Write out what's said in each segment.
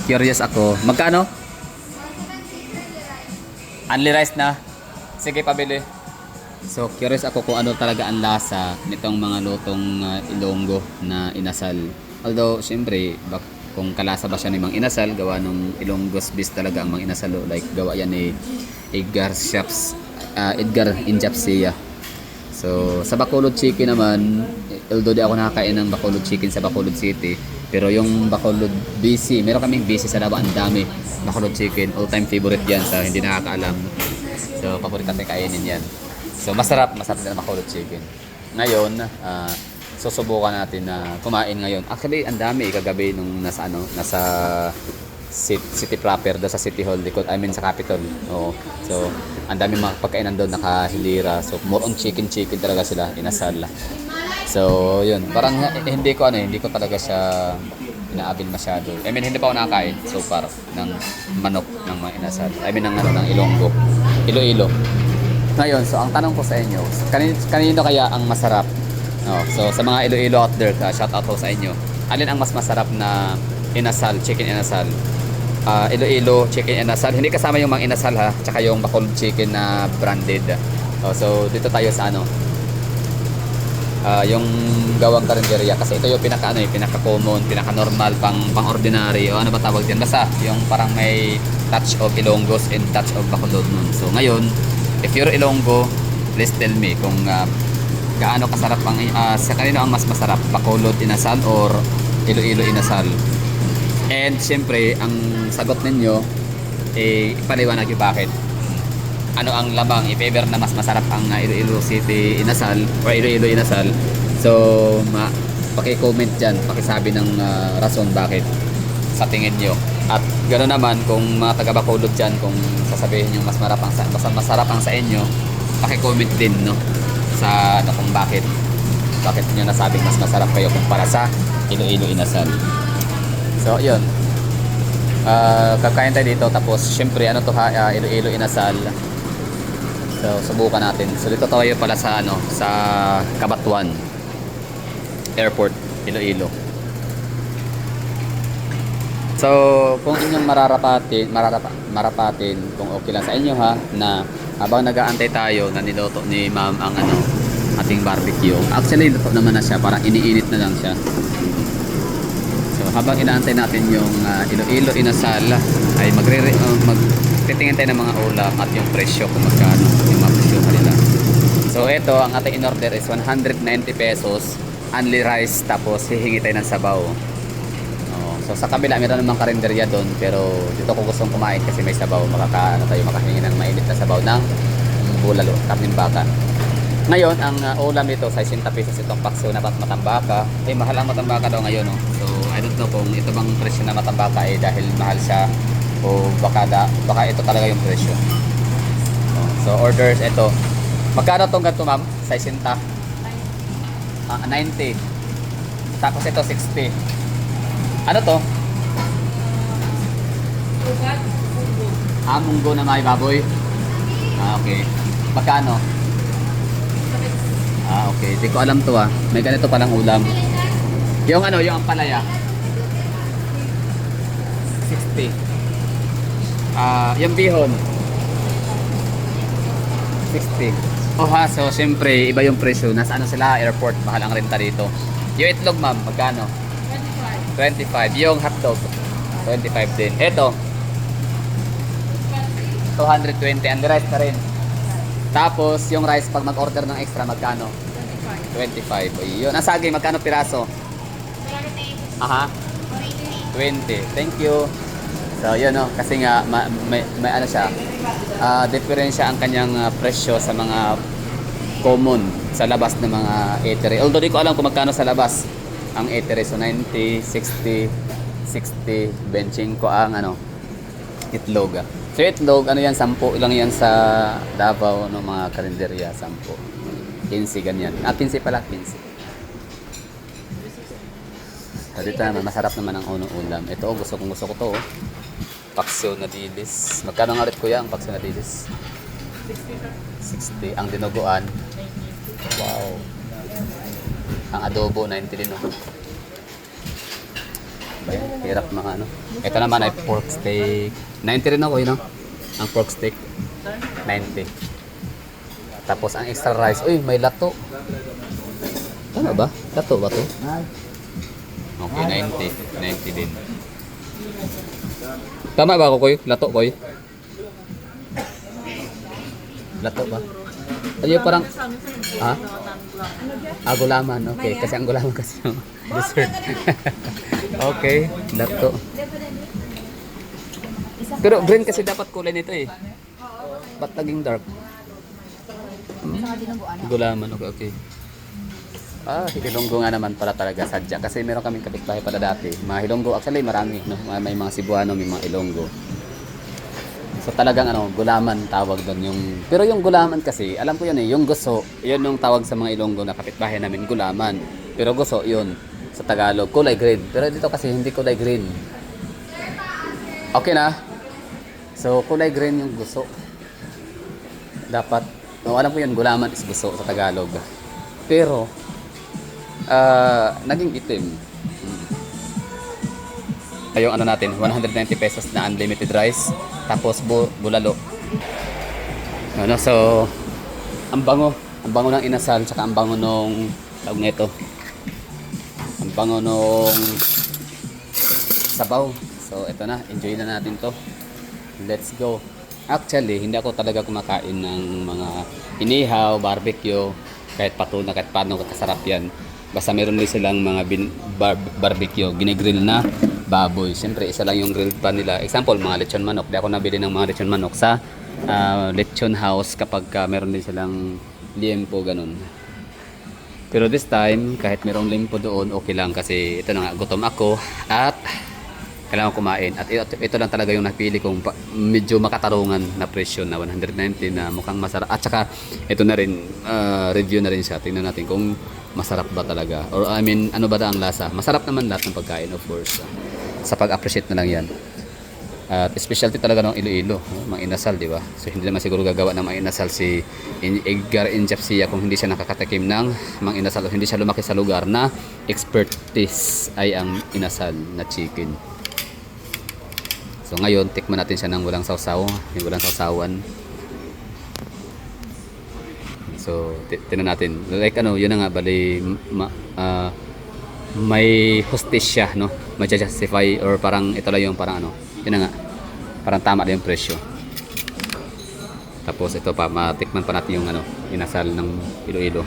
Curious ako. Magkano? Only rice na. Sige, pabili. So, curious ako kung ano talaga ang lasa nitong mga lutong Ilonggo na inasal. Although, syempre, kung kalasa ba siya ni Mang Inasal, gawa nung Ilonggo's beef talaga ang Mang Inasal. Like, gawa yan ni Edgar Injapsia. So, sa Bacolod Chicken naman, although di ako nakakain ng Bacolod Chicken sa Bacolod City, pero yung Bacolod BC, meron kaming BC sa Davao, ang dami. Bacolod Chicken, all-time favorite yan sa hindi nakakaalam. So, paborito natin kainin yan. So, masarap din ang Bacolod Chicken. Ngayon, susubukan natin na kumain ngayon. Actually, ang dami kagabi nung nasa city proper, doon sa City Hall, I mean sa Capitol. Oo. So, ang dami mga pagkainan doon nakahilira. So, more on chicken talaga sila, inasal. So, yun. Parang hindi ko talaga siya inaabil masyado. I mean, hindi pa ako nakakain so far ng manok ng mga inasal. I mean, ng Ilonggo. Iloilo. Ngayon, so ang tanong ko sa inyo, kanino kaya ang masarap? So, sa mga Iloilo out there, shout out po sa inyo. Alin ang mas masarap na inasal, chicken inasal? Iloilo chicken inasal. Hindi kasama yung mga inasal ha, tsaka yung Bacolod Chicken na branded. So, dito tayo sa yung gawang karinderya kasi ito yung pinaka-common, pinaka-normal, pang-ordinary o ano ba tawag diyan, basta yung parang may touch of Ilonggos and touch of Bacolod nun. So ngayon, if you're Ilonggo, please tell me kung gaano kasarap sa kanino ang mas masarap, Bacolod inasal or Iloilo inasal. And syempre, ang sagot ninyo ipaliwanag yung bakit. Ano ang lamang, if ever na mas masarap ang Iloilo City inasal or Iloilo inasal. So, paki-comment dyan, pakisabi ng rason bakit sa tingin nyo. At gano'n naman, kung mga taga-Bacolod dyan, kung sasabihin nyo mas masarap ang sa inyo, paki-comment din, no? Sa kung bakit nyo nasabing mas masarap kayo kumpara sa Iloilo inasal. So, yun. Kakain tayo dito, tapos syempre, Iloilo inasal. So, subukan natin. So, dito tayo pala sa sa Cabatuan Airport, Iloilo. So, kung inyong marapatin, kung okay lang sa inyo ha, na habang nag-aantay tayo na niluto ni Ma'am ang ating barbecue. Actually, luto naman na siya, parang iniinit na lang siya. So, habang inaantay natin yung Iloilo inasal, ay titingin tayo ng mga ulam at yung presyo kung magkano yung mga presyo kanila. So ito, ang ating in-order is 190 pesos, only rice, tapos hihingi tayo ng sabaw. So sa kabila, meron namang karinderya doon, pero dito ko gustong kumain kasi may sabaw, makahingi ng mainit na sabaw ng bulalo, karning baka. Ngayon, ang ulam nito, 60 pesos itong pakso na matambaka. Mahal ang matambaka daw ngayon. So I don't know kung ito bang presyo na matambaka dahil mahal siya, o baka ito talaga yung presyo. So orders ito. Magkano tong ganito ma'am? 60. 90. Tapos ito 60. Ano to? Munggo na may baboy. Okay. Magkano? Okay. Di ko alam to May ganito palang ulam. Yung yung ampalaya. 60. Yung bihon 60. So syempre iba yung presyo. Nasa sila, airport, mahal ang renta dito. Yung itlog ma'am, magkano? 25. Yung hotdog 25 din. Ito 220. And the rice na rin. Tapos yung rice, pag mag-order ng extra, magkano? 25. Yun. Ang saging, magkano piraso? 20. Thank you. So yun kasi nga may siya, diferensya ang kanyang presyo sa mga common sa labas ng mga eatery. Although di ko alam kung magkano sa labas ang eatery. So 90, 60, 60, benching ko ang itlog. So itlog, yan, 10 lang yan sa Davao ng mga karinderya, 10. 15 ganyan. 15 pala, 15. So dito naman, masarap naman ang ulam. Ito, gusto ko to. Paksiw na dilis. Magkano nga ulit kuya ang paksiw na dilis? 60. Ang dinuguan. Wow. Ang adobo 90 din. Ba yan? Hirap mga ano. Ito naman ay pork steak. 90 rin ako, yun, no? Ang pork steak. 90. Tapos ang extra rice. Uy, may lato. Tama ba? Lato ba to? Okay, 90. 90 din. Tama ba ako, Koy? Lato, Koy? Lato ba? Ano yung parang... Ha? Ah, gulaman. Okay, kasi ang gulaman kasi yung dessert. Okay, lato. Pero green kasi dapat kulay nito eh. Ba't naging dark? Gulaman, okay, okay. Ah, Hilonggo nga naman pala talaga sadya. Kasi meron kaming kapitbahay pala dati. Mga Hilonggo, actually marami. No? May mga Cebuano, may mga Ilonggo. So talagang ano, gulaman tawag doon yung... Pero yung gulaman kasi, alam ko yun eh, yung guso, yun yung tawag sa mga Ilonggo na kapitbahay namin, gulaman. Pero guso, yun, sa Tagalog, kulay green. Pero dito kasi hindi kulay green. Okay na? So kulay green yung guso. Dapat, no, alam ko yun, gulaman is guso sa Tagalog. Pero, naging itim. Yung ano natin, 190 pesos na unlimited rice, tapos bulalo. Ano, so ang bango ng inasal, tsaka ang bango nung tawag nito. Ang bango nung sabaw. So ito na, enjoy na natin to. Let's go. Actually, hindi ako talaga kumakain ng mga inihaw, barbecue, kahit patuna, kahit paano kasarap yan. Basta meron din silang mga barbecue, ginigrill na baboy. Siyempre, isa lang yung grill pan nila. Example, mga lechon manok. Di ako nabili ng mga lechon manok sa lechon house kapag meron din silang liempo, ganun. Pero this time, kahit merong liempo doon, okay lang kasi ito na nga, gutom ako at kailangan kumain. At ito lang talaga yung napili kong medyo makatarungan na presyo na 190 na mukhang masarap. At saka, ito na rin, review na rin siya. Tingnan natin kung masarap ba talaga. Or I mean, ano ba ang lasa? Masarap naman lahat ng pagkain, of course. Sa pag-appreciate na lang yan. At specialty talaga ng Iloilo, mga inasal, di ba? So hindi naman siguro gagawa ng mga inasal si Edgar Injapsia kung hindi siya nakakatakim ng mga inasal o hindi siya lumaki sa lugar na expertise ay ang inasal na chicken. So ngayon, tikman natin siya ng walang sawsaw, yung walang sawsawan. So tingnan natin. Like ano, yun na nga, bali may hostesya, no? May justify or parang ito lang yung parang ano, yun na nga, parang tama na yung presyo. Tapos ito pa, matikman pa natin yung ano, inasal ng Iloilo.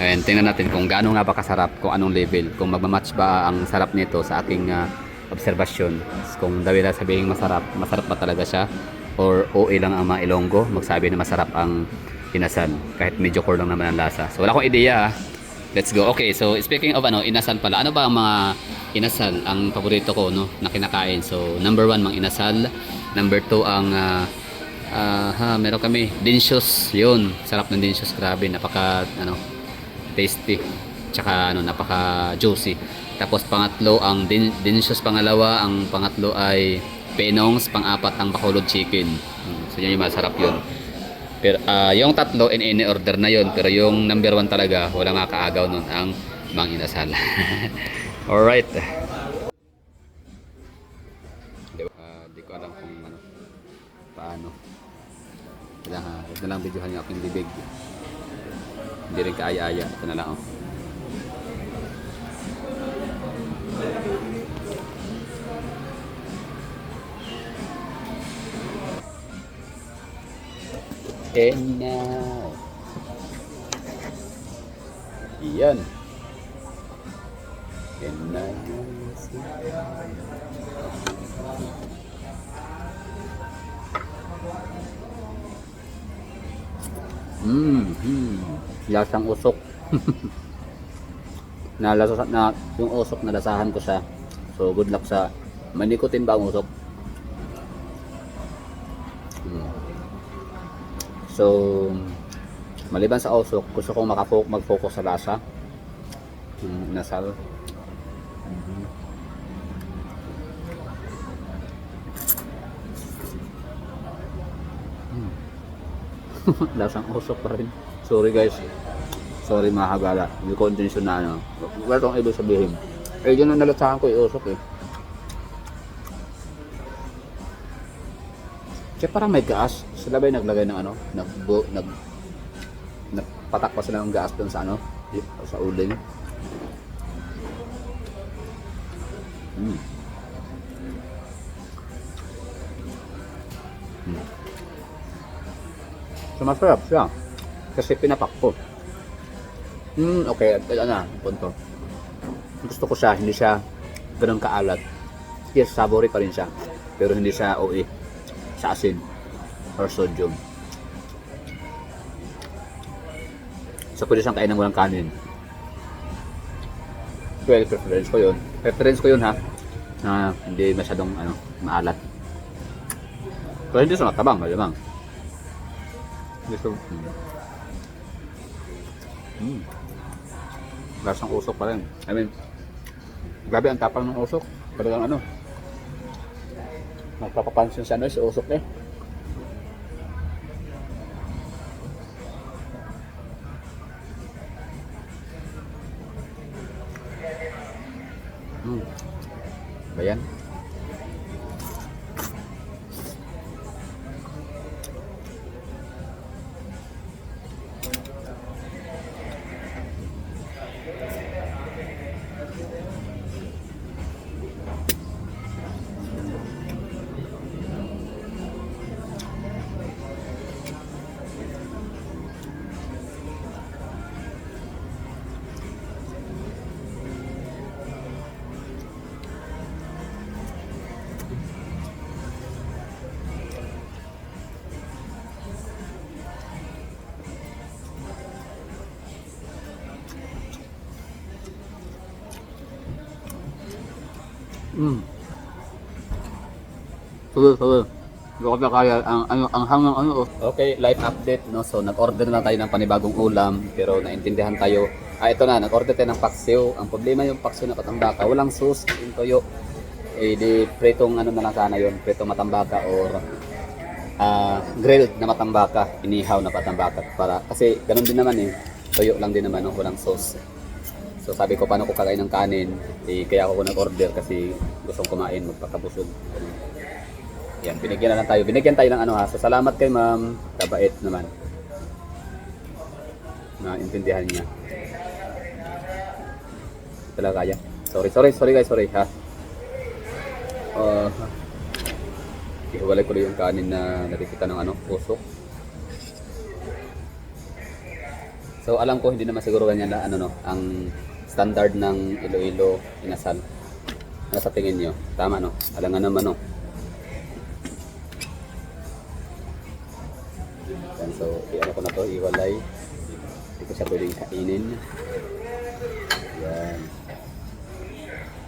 And tingnan natin kung gaano nga ba kasarap, kung anong level, kung magmamatch ba ang sarap nito sa aking obserbasyon. Kung dahil sabihin masarap, masarap ba talaga siya? Or OA lang ang mga Ilonggo, magsabi na masarap ang inasal, kahit medyo core lang naman ang lasa. So wala akong ideya. Let's go. Okay, so speaking of ano, inasal pala. Ano ba ang mga inasal ang paborito ko, no, na kinakain? So number 1 mang inasal, number 2 ang meron kami dinsyos. Yun, sarap ng dinsyos, grabe, napaka ano, tasty. Tsaka ano, napaka juicy. Tapos pangatlo ang dinsyos, pangalawa, ang pangatlo ay penongs, pang-apat ang bakulod chicken. So yan yung masarap yun. Pero yung tatlo in any order na yon, pero yung number 1 talaga, wala nga kaagaw nun, ang mang inasal. Alright. Di ko alam kung ano, paano. Huwag na lang videohan yung aking bibig. Hindi rin kaaya-aya. Ito na lang, oh. And now, yan. And now, lasang usok. Yung usok, nalasahan ko siya. So good luck sa manikutin ba ang usok. So maliban sa usok, gusto kong mag-focus sa lasa. Nasal. Lasang usok pa rin. Sorry guys. Sorry mga kagala. Hindi ko intention na ano. Wala itong ibig sabihin. Eh, yun ang nalatsahan ko yung usok eh. Kasi parang may gas. Sila ba yung naglagay ng ano? Nagpatak pa sila ng gas dun sa ano? Sa uling. Mm. Mm. So, masarap siya. Kasi pinapak ko. Okay. Ano, punto. Gusto ko siya, hindi siya ganun kaalat. Yes, savory pa rin siya. Pero hindi siya OA sa asin or sodium. So, pwede siyang kainin ng walang kanin. Well, preference ko yun. Preference ko yun ha. Na hindi masyadong maalat. Pero hindi siya matabang, malamang. Hindi siya... Lasang usok pa rin. I mean, grabe ang tapang ng usok. Talagang ano. Magpapapansin sa sa usok eh. Ba yan? Tuloy. Hindi ko na kaya ang hangang Okay, live update no. So nag-order na tayo ng panibagong ulam pero naintindihan tayo. Ito na, nag-order tayo ng paksiw. Ang problema yung paksiw na patambaka, walang sauce, yung toyo. Eh di pretong na lang sana yun, pretong matambaka or grilled na matambaka, inihaw na patambaka para kasi ganun din naman eh. Toyo lang din naman no, walang sauce. So sabi ko paano ko kakain ng kanin, kaya ako nag-order kasi gustong kumain, magpakabusog. Yan, binigyan tayo ng So salamat kay ma'am, kabait naman. Naintindihan niya. Talaga kaya. Sorry guys, ha. Ihiwalay ko lang yung kanin na nakikita ng usok. So alam ko hindi naman siguro ganyan na ang standard ng Iloilo inasal. Ano sa tingin niyo? Tama no? Alangan naman no. Yan, so ko na to, iwalay. Hindi ko siya pwedeng kainin. Yan.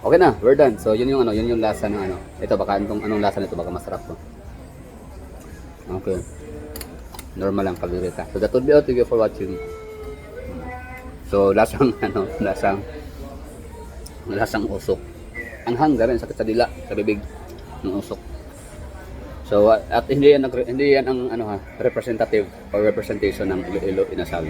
Okay na, we're done. So yun yung lasa ng Ito baka anong lasa nito baka masarap to. Okay. Normal lang kalorita. So that would be all. Thank you for watching. So lasang lasang usok. Ang hangga rin sakit sa dila, sa bibig ng usok. So at hindi yan ang representative or representation ng Iloilo inasal.